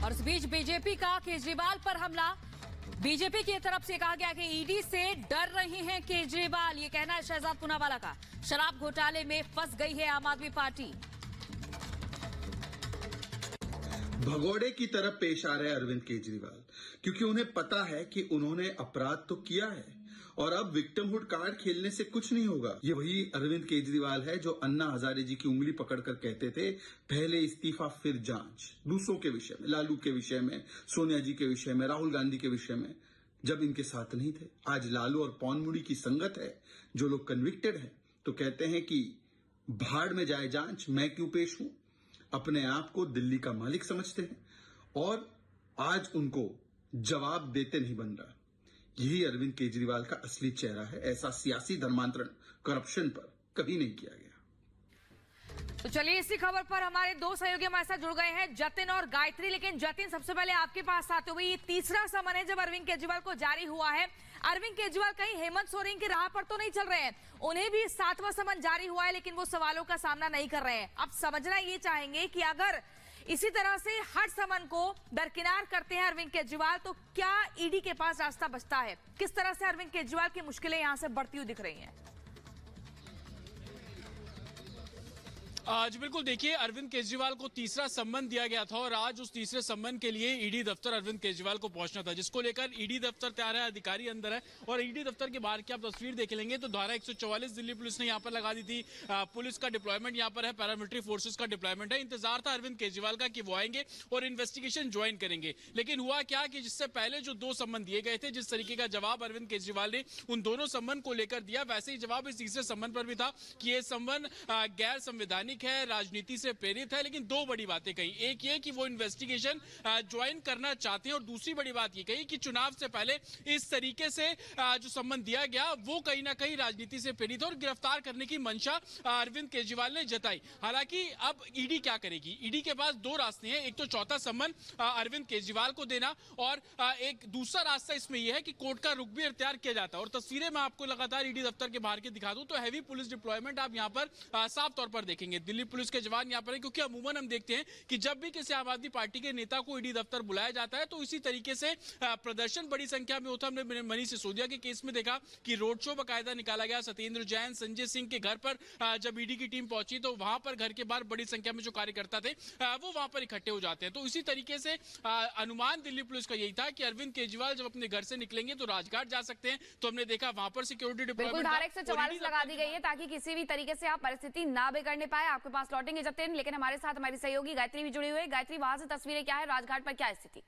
और इस बीच बीजेपी का केजरीवाल पर हमला। बीजेपी की तरफ से कहा गया कि ईडी से डर रहे हैं केजरीवाल, ये कहना है शहजाद पूनावाला का। शराब घोटाले में फंस गई है आम आदमी पार्टी। भगोड़े की तरफ पेश आ रहे अरविंद केजरीवाल, क्योंकि उन्हें पता है कि उन्होंने अपराध तो किया है और अब विक्टिमहुड कार्ड खेलने से कुछ नहीं होगा। ये वही अरविंद केजरीवाल है जो अन्ना हजारे जी की उंगली पकड़कर कहते थे पहले इस्तीफा फिर जांच। दूसरों के विषय में, लालू के विषय में, सोनिया जी के विषय में, राहुल गांधी के विषय में, जब इनके साथ नहीं थे। आज लालू और पौन मुड़ी की संगत है। जो लोग कन्विक्टेड हैं तो कहते हैं कि भाड़ में जाए जांच, मैं क्यों पेश हूं। अपने आप को दिल्ली का मालिक समझते हैं और आज उनको जवाब देते नहीं बन रहा। यही अरविंद केजरीवाल का असली चेहरा है। ऐसा सियासी धर्मांतरण करप्शन पर कभी नहीं किया गया। तो चलिए इसी खबर पर हमारे दो सहयोगी हमारे साथ जुड़ गए हैं, जतिन और गायत्री। लेकिन जतिन, सबसे पहले आपके पास आते हुए, ये तीसरा समन है जब अरविंद केजरीवाल को जारी हुआ है। अरविंद केजरीवाल कहीं हेमंत सोरेन की राह पर तो नहीं चल रहे हैं? उन्हें भी 7वां समन जारी हुआ है, लेकिन वो सवालों का सामना नहीं कर रहे हैं। अब समझना ये चाहेंगे कि अगर इसी तरह से हर समन को दरकिनार करते हैं अरविंद केजरीवाल, तो क्या ईडी के पास रास्ता बचता है? किस तरह से अरविंद केजरीवाल की मुश्किलें यहां से बढ़ती हुई दिख रही हैं? जी बिल्कुल, देखिए अरविंद केजरीवाल को तीसरा सम्मन दिया गया था और आज उस तीसरे सम्मन के लिए ईडी दफ्तर अरविंद केजरीवाल को पहुंचना था, जिसको लेकर ईडी दफ्तर तैयार है, अधिकारी अंदर है। और ईडी दफ्तर के बाहर की आप तस्वीर देख लेंगे तो धारा 144 दिल्ली पुलिस ने यहाँ पर लगा दी थी। पुलिस का डिप्लॉयमेंट यहाँ पर है, पैरामिलिट्री फोर्सेज का डिप्लॉयमेंट है। इंतजार था अरविंद केजरीवाल का कि वो आएंगे और इन्वेस्टिगेशन ज्वाइन करेंगे। लेकिन हुआ क्या कि जिससे पहले जो 2 सम्मन दिए गए थे, जिस तरीके का जवाब अरविंद केजरीवाल ने उन दोनों सम्मन को लेकर दिया, वैसे ही जवाब इस तीसरे सम्मन पर भी था कि ये सम्मन गैर संवैधानिक है, राजनीति से प्रेरित है। लेकिन 2 बड़ी बातें कही। एक ये कि वो इन्वेस्टिगेशन ज्वाइन करना चाहते हैं और दूसरी बड़ी बात ये कही कि चुनाव से पहले इस तरीके से जो सम्मन दिया गया वो कहीं ना कहीं राजनीति से प्रेरित है और गिरफ्तार करने की मंशा अरविंद केजरीवाल ने जताई। हालांकि अब ईडी क्या करेगी? ईडी के पास 2 रास्ते हैं। एक तो चौथा सम्मन अरविंद केजरीवाल को देना और एक दूसरा रास्ता इसमें यह है कि कोर्ट का रुख भी इख्तियार किया जाता है। और तस्वीरें मैं आपको लगातार ईडी दफ्तर के बाहर के दिखा दूं तो हैवी पुलिस डिप्लॉयमेंट आप यहां पर साफ तौर पर देखेंगे। दिल्ली पुलिस के जवान यहाँ पर है, क्योंकि अमूमन हम देखते हैं कि जब भी किसी आम आदमी पार्टी के नेता को ईडी दफ्तर बुलाया जाता है तो इसी तरीके से प्रदर्शन बड़ी संख्या में होता है। हमने मनीष सिसोदिया के केस में देखा कि रोड शो बाकायदा निकाला गया। सत्येंद्र जैन, संजय सिंह के घर पर जब ईडी की टीम पहुंची तो वहां पर घर के बाहर बड़ी संख्या में जो कार्यकर्ता थे वो वहां पर इकट्ठे हो जाते हैं। तो इसी तरीके से अनुमान दिल्ली पुलिस का यही था कि अरविंद केजरीवाल जब अपने घर से निकलेंगे तो राजघाट जा सकते हैं। तो हमने देखा वहां पर सिक्योरिटी डिप्लॉयमेंट धारा 144 लगा दी गई है ताकि किसी भी तरीके से आप परिस्थिति ना बिगड़ने पाए। आपके पास लौटेंगे जतिन, लेकिन हमारे साथ हमारी सहयोगी गायत्री भी जुड़ी हुई है। गायत्री, वहां से तस्वीरें क्या है? राजघाट पर क्या स्थिति?